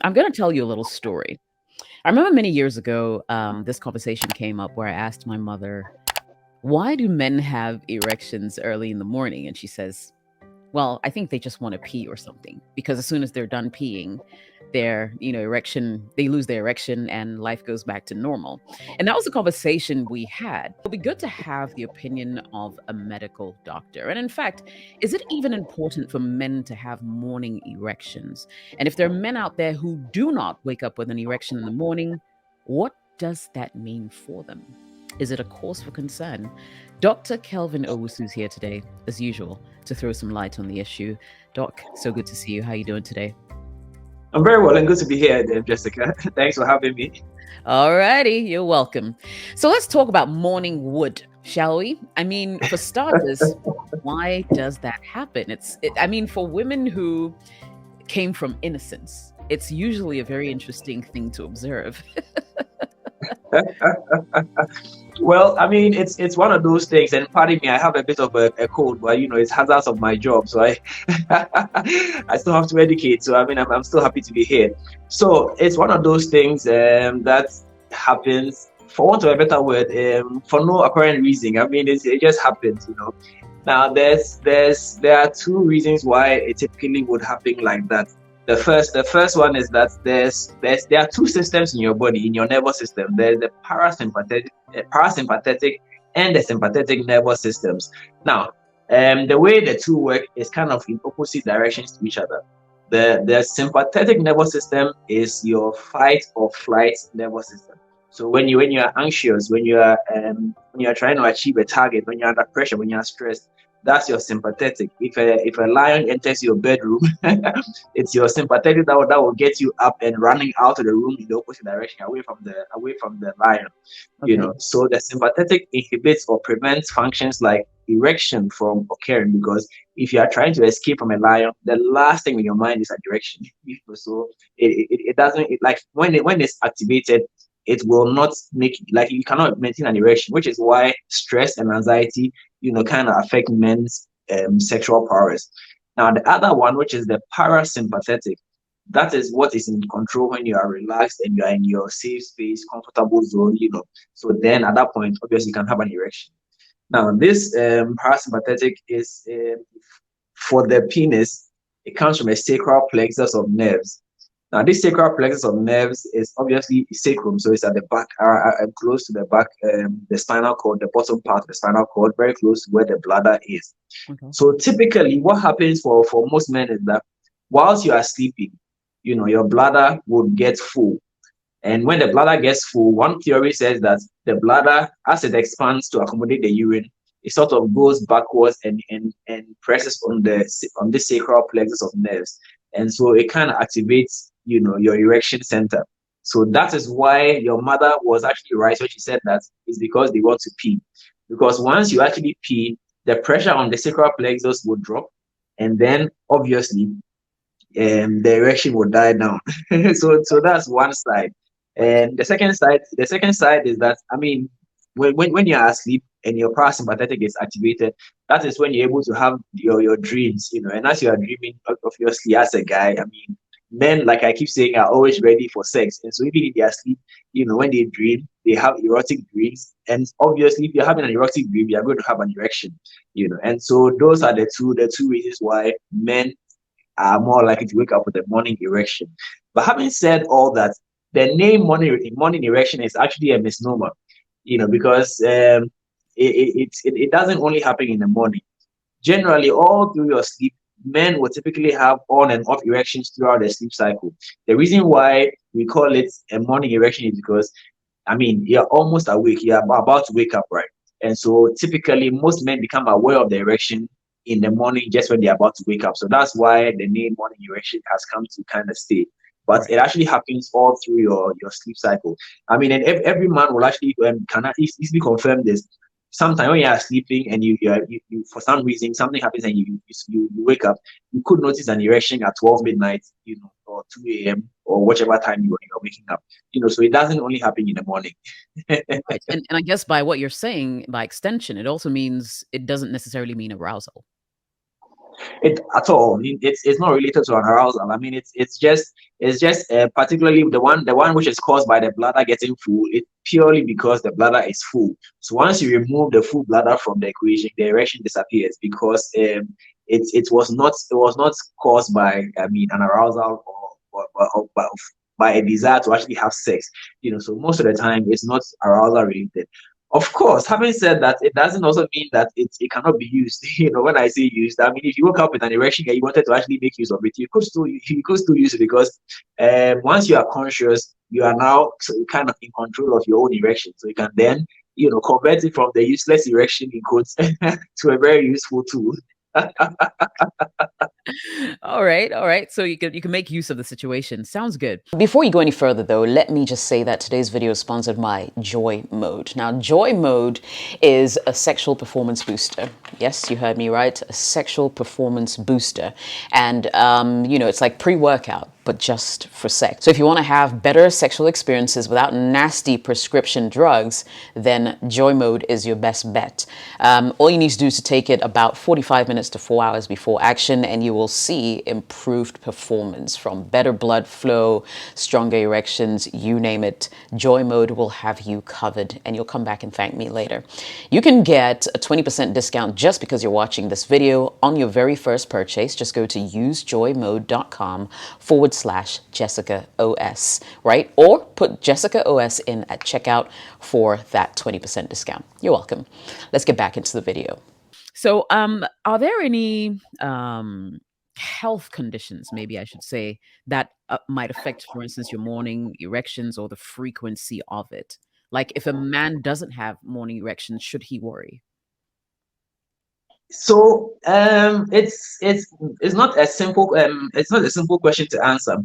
I'm going to tell you a little story. I remember many years ago, this conversation came up where I asked my mother, why do men have erections early in the morning? And she says, well, I think they just want to pee or something because as soon as they're done peeing, erection, they lose their erection and life goes back to normal. And that was a conversation we had. It'll be good to have the opinion of a medical doctor. And in fact, is it even important for men to have morning erections? And if there are men out there who do not wake up with an erection in the morning, what does that mean for them? Is it a cause for concern? Dr. Kelvin Owusu's here today, as usual, to throw some light on the issue. Doc, so good to see you. How are you doing today? I'm very well and good to be here, Jessica. Thanks for having me. All righty, you're welcome. So let's talk about morning wood, shall we? I mean, for starters, why does that happen? For women who came from innocence, it's usually a very interesting thing to observe. Well, I mean, it's one of those things, and pardon me, I have a bit of a cold, but it's hazards of my job, so I I still have to educate. So I mean, I'm still happy to be here. So it's one of those things that happens, for want of a better word, for no apparent reason. I mean, it just happens. Now, there are two reasons why it typically would happen like that. The first one is that there are two systems in your body, in your nervous system. There's the parasympathetic and the sympathetic nervous systems. Now, the way the two work is kind of in opposite directions to each other. The sympathetic nervous system is your fight or flight nervous system. So when you are anxious, when you are trying to achieve a target, when you're under pressure, when you are stressed, that's your sympathetic. If a lion enters your bedroom, it's your sympathetic that will get you up and running out of the room in the opposite direction, away from the lion. Okay. So the sympathetic inhibits or prevents functions like erection from occurring, because if you are trying to escape from a lion, the last thing in your mind is a direction. So it doesn't like when it's activated, it will not make, like, you cannot maintain an erection, which is why stress and anxiety kind of affect men's sexual powers. Now, the other one, which is the parasympathetic, that is what is in control when you are relaxed and you are in your safe space, comfortable zone. So then at that point, obviously, you can have an erection. Now, this parasympathetic is for the penis. It comes from a sacral plexus of nerves. Now, this sacral plexus of nerves is obviously sacrum, so it's at the back, close to the back, the spinal cord, the bottom part of the spinal cord, very close to where the bladder is. Okay. So typically, what happens for most men is that whilst you are sleeping, your bladder would get full. And when the bladder gets full, one theory says that the bladder, as it expands to accommodate the urine, it sort of goes backwards and presses on the sacral plexus of nerves. And so it kind of activates, your erection center. So that is why your mother was actually right when she said that it's because they want to pee. Because once you actually pee, the pressure on the sacral plexus will drop, and then obviously the erection will die down. So that's one side. Right. And the second side is that, I mean, when you're asleep and your parasympathetic is activated, that is when you're able to have your dreams. And as you are dreaming, obviously, as a guy, I mean, men, like I keep saying, are always ready for sex. And so even in their sleep, when they dream, they have erotic dreams. And obviously, if you're having an erotic dream, you're going to have an erection. And so those are the two reasons why men are more likely to wake up with a morning erection. But having said all that, the name morning erection is actually a misnomer, because it doesn't only happen in the morning. Generally, all through your sleep, men will typically have on and off erections throughout the sleep cycle. The reason why we call it a morning erection is because, I mean, you're almost awake, you're about to wake up, right? And so typically, most men become aware of the erection in the morning just when they're about to wake up. So that's why the name morning erection has come to kind of stay. But Right. it actually happens all through your sleep cycle. I mean, and every man will actually can easily confirm this. Sometimes when you are sleeping and you for some reason something happens and you wake up, you could notice an erection at 12 midnight, or 2 a.m. or whichever time you're waking up. So it doesn't only happen in the morning. Right. And I guess by what you're saying, by extension, it also means it doesn't necessarily mean arousal. it at all. It's not related to an arousal. I mean, it's just particularly the one which is caused by the bladder getting full. It's purely because the bladder is full. So once you remove the full bladder from the equation, the erection disappears because it was not caused by, I mean, an arousal or by a desire to actually have sex. So most of the time it's not arousal related. Of course, having said that, it doesn't also mean that it cannot be used. When I say used, I mean if you woke up with an erection and you wanted to actually make use of it, you could still use it because once you are conscious, you are now kind of in control of your own erection. So you can then convert it from the useless erection in quotes to a very useful tool. All right, all right. So you can make use of the situation. Sounds good. Before you go any further, though, let me just say that today's video is sponsored by Joy Mode. Now, Joy Mode is a sexual performance booster. Yes, you heard me right. A sexual performance booster, and it's like pre-workout, but just for sex. So if you want to have better sexual experiences without nasty prescription drugs, then Joy Mode is your best bet. All you need to do is to take it about 45 minutes to 4 hours before action, and you will see improved performance from better blood flow, stronger erections, you name it. Joy Mode will have you covered, and you'll come back and thank me later. You can get a 20% discount just because you're watching this video on your very first purchase. Just go to usejoymode.com/Jessica OS, right? Or put Jessica OS in at checkout for that 20% discount. You're welcome. Let's get back into the video. So, are there any health conditions, maybe I should say, that might affect, for instance, your morning erections or the frequency of it? Like, if a man doesn't have morning erections, should he worry? So it's not a simple question to answer,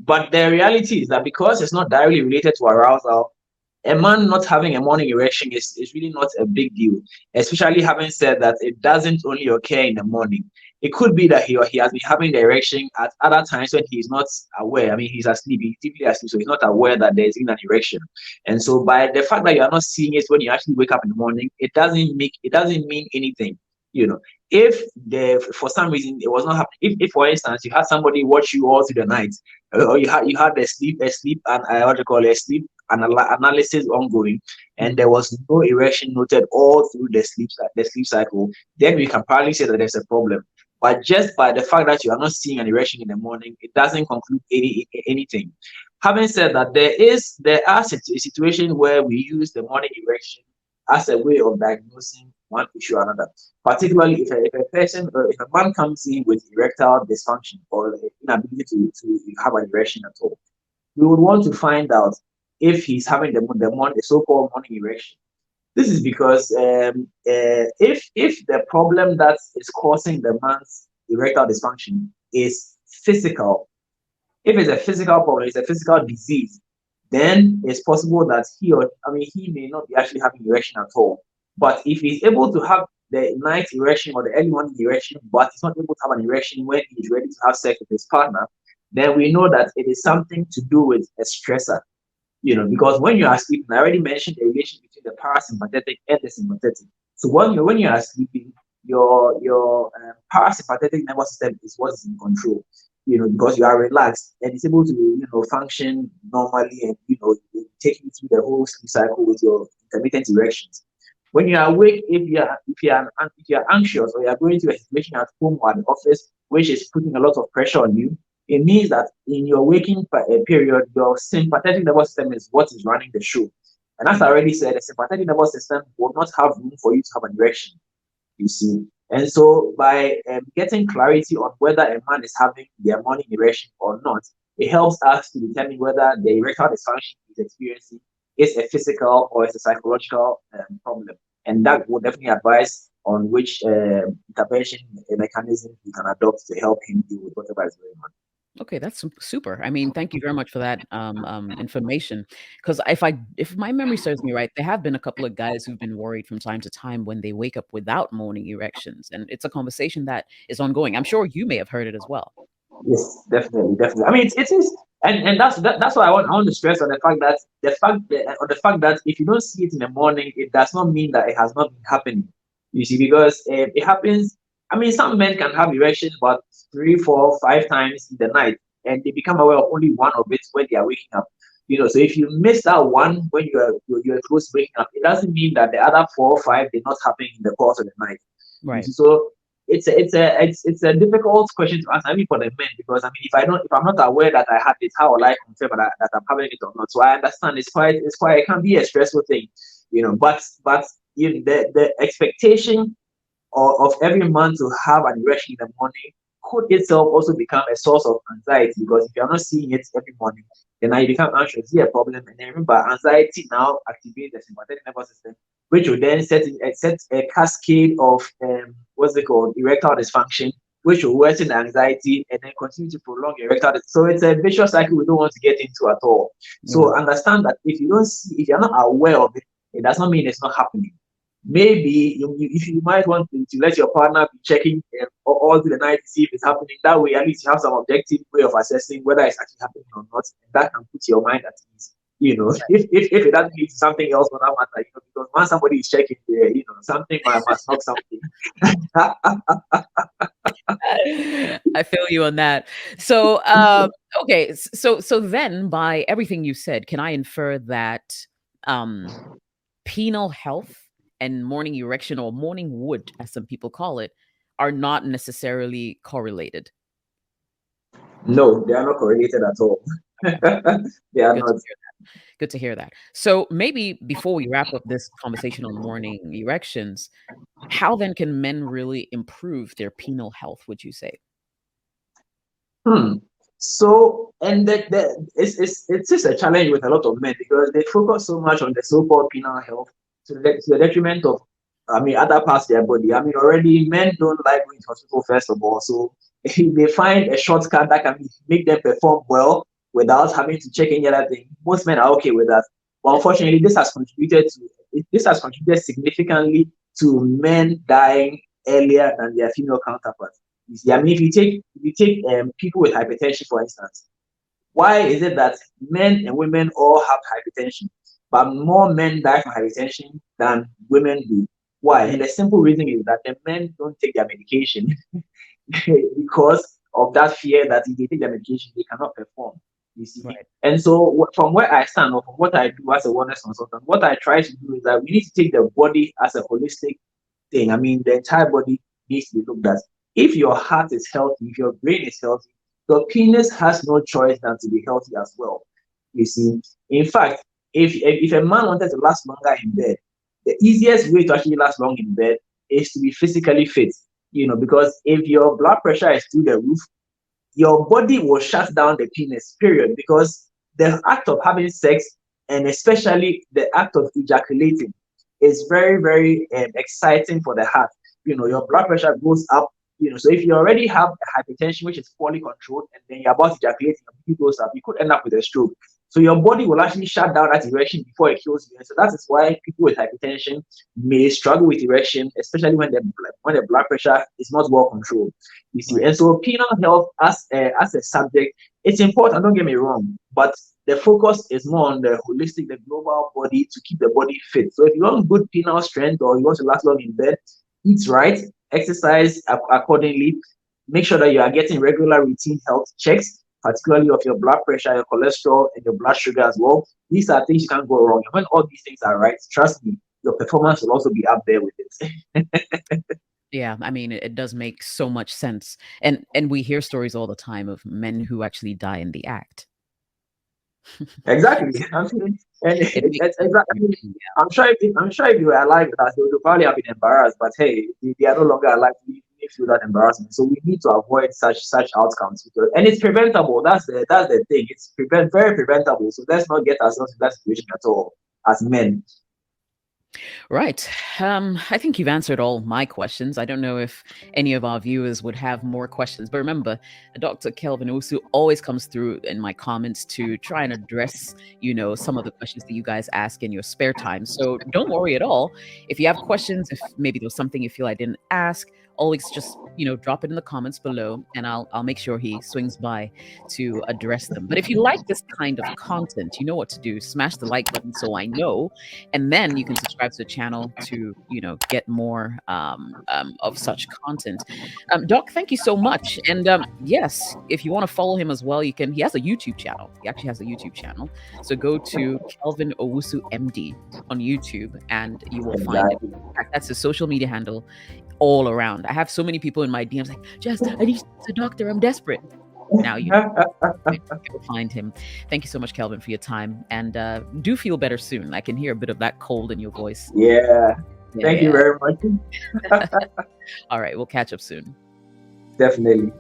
but the reality is that because it's not directly related to arousal, a man not having a morning erection is really not a big deal, especially having said that it doesn't only occur in the morning. It could be that he has been having the erection at other times when he's not aware. I mean, he's asleep, he's deeply asleep, so he's not aware that there's been an erection. And so by the fact that you are not seeing it when you actually wake up in the morning, it doesn't mean anything. You know, if for some reason it was not happening, if for instance you had somebody watch you all through the night, or you had a sleep and what you call a sleep analysis ongoing, and there was no erection noted all through the sleep cycle, then we can probably say that there's a problem. But just by the fact that you are not seeing an erection in the morning, it doesn't conclude anything. Having said that, there are situations where we use the morning erection as a way of diagnosing one issue or another. Particularly if a person or if a man comes in with erectile dysfunction or inability to have an erection at all, we would want to find out if he's having the so-called morning erection. This is because if the problem that is causing the man's erectile dysfunction is physical, if it's a physical problem, it's a physical disease, then it's possible that he may not be actually having erection at all. But if he's able to have the night erection or the early morning erection, but he's not able to have an erection when he's ready to have sex with his partner, then we know that it is something to do with a stressor. Because when you are sleeping, I already mentioned the relation between the parasympathetic and the sympathetic. So when you are sleeping, your parasympathetic nervous system is what is in control. Because you are relaxed and it's able to function normally, and take you through the whole sleep cycle with your intermittent erections. When you are awake, if you are anxious or you are going through a situation at home or at the office which is putting a lot of pressure on you, it means that in your waking period, your sympathetic nervous system is what is running the show. And as I already said, the sympathetic nervous system will not have room for you to have an erection, you see. And so by getting clarity on whether a man is having their morning erection or not, it helps us to determine whether the erectile dysfunction he's experiencing is a physical or is a psychological problem. And that will definitely advise on which intervention mechanism we can adopt to help him deal with whatever is going on. Okay, that's super. I mean, thank you very much for that information. Because if my memory serves me right, there have been a couple of guys who've been worried from time to time when they wake up without morning erections, and it's a conversation that is ongoing. I'm sure you may have heard it as well. Yes, definitely, definitely. I mean, it is, and that's why I want to stress on the fact that if you don't see it in the morning, it does not mean that it has not been happening. You see, because it happens I mean, some men can have erections about 3, 4, 5 times in the night, and they become aware of only one of it when they are waking up. So if you miss that one when you're close to waking up, it doesn't mean that the other 4 or 5 did not happen in the course of the night. Right. So it's a difficult question to answer, I mean, for the men, because I mean, if I'm not aware that I had it, how will I confirm that I'm having it or not? So I understand it's quite it can be a stressful thing, but the expectation of every man to have an erection in the morning could itself also become a source of anxiety, because if you're not seeing it every morning, then now you become anxious. See a problem, and then remember, anxiety now activates the sympathetic nervous system, which will then set a cascade of what's it called, erectile dysfunction, which will worsen the anxiety and then continue to prolong erectile. So it's a vicious cycle we don't want to get into at all. Yeah. So understand that if you're not aware of it, it does not mean it's not happening. Maybe if you might want to let your partner be checking all through the night to see if it's happening. That way, at least you have some objective way of assessing whether it's actually happening or not, and that can put your mind at ease. If it doesn't lead to something else for that matter, because once somebody is checking there, something must knock something. I feel you on that. So, okay, so then by everything you said, can I infer that um, penile health and morning erection or morning wood, as some people call it, are not necessarily correlated? No, they are not correlated at all. Okay, They are good to not. hear that. Good to hear that. So maybe before we wrap up this conversation on morning erections, how then can men really improve their penile health? Would you say? Hmm. So, and it's just a challenge with a lot of men, because they focus so much on the so-called penile health to the detriment of, I mean, other parts of their body. I mean, already men don't like going to hospital first of all, so if they find a shortcut that can make them perform well without having to check any other thing, most men are okay with that. But unfortunately, this has contributed significantly to men dying earlier than their female counterparts. You see, I mean, if you take people with hypertension, for instance, why is it that men and women all have hypertension, but more men die from hypertension than women do? Why? Mm, And the simple reason is that the men don't take their medication because of that fear that if they take their medication, they cannot perform. You see, right. and so from where I stand, or from what I do as a wellness consultant, what I try to do is that we need to take the body as a holistic thing. I mean, the entire body needs to be looked at. If your heart is healthy, if your brain is healthy, your penis has no choice than to be healthy as well. You see, in fact, if a man wanted to last longer in bed, the easiest way to actually last long in bed is to be physically fit. Because if your blood pressure is through the roof, your body will shut down the penis, period. Because the act of having sex, and especially the act of ejaculating, is very, very exciting for the heart. Mm, Your blood pressure goes up. So if you already have hypertension, which is poorly controlled, and then you're about to ejaculate, your BP goes up, you could end up with a stroke. So your body will actually shut down that erection before it kills you. And so that is why people with hypertension may struggle with erection, especially when the blood pressure is not well controlled. You see, right. and so penile health as a subject, it's important. Don't get me wrong, but the focus is more on the holistic, the global body, to keep the body fit. So if you want good penile strength, or you want to last long in bed, eat right, exercise accordingly, make sure that you are getting regular routine health checks, particularly of your blood pressure, your cholesterol, and your blood sugar as well. These are things you can't go wrong. And when all these things are right, trust me, your performance will also be up there with it. Yeah, I mean, it does make so much sense, and we hear stories all the time of men who actually die in the act. Exactly. I mean, and It makes it's sense. exactly. I mean, I'm sure if you were alive with us, they would probably have been embarrassed. But hey, they are no longer alive to live through that embarrassment. So we need to avoid such outcomes, and it's preventable. That's the thing. It's very preventable. So let's not get ourselves in that situation at all as men. Right. I think you've answered all my questions. I don't know if any of our viewers would have more questions, but remember, Dr. Kelvin Osu always comes through in my comments to try and address, some of the questions that you guys ask in your spare time. So don't worry at all. If you have questions, if maybe there was something you feel I didn't ask, always just drop it in the comments below, and I'll make sure he swings by to address them. But if you like this kind of content, you know what to do. Smash the like button so I know, and then you can subscribe to the channel to get more of such content. Doc, thank you so much. And yes, if you want to follow him as well, you can. He has a YouTube channel. He actually has a YouTube channel. So go to Kelvin Owusu MD on YouTube, and you will find him. Exactly. In fact, that's his social media handle all around. I have so many people in my DMs like, Jess, I need to see a doctor. I'm desperate. Now you go find him. Thank you so much, Kelvin, for your time. And do feel better soon. I can hear a bit of that cold in your voice. Yeah. Thank you Yeah. very much. All right. We'll catch up soon. Definitely.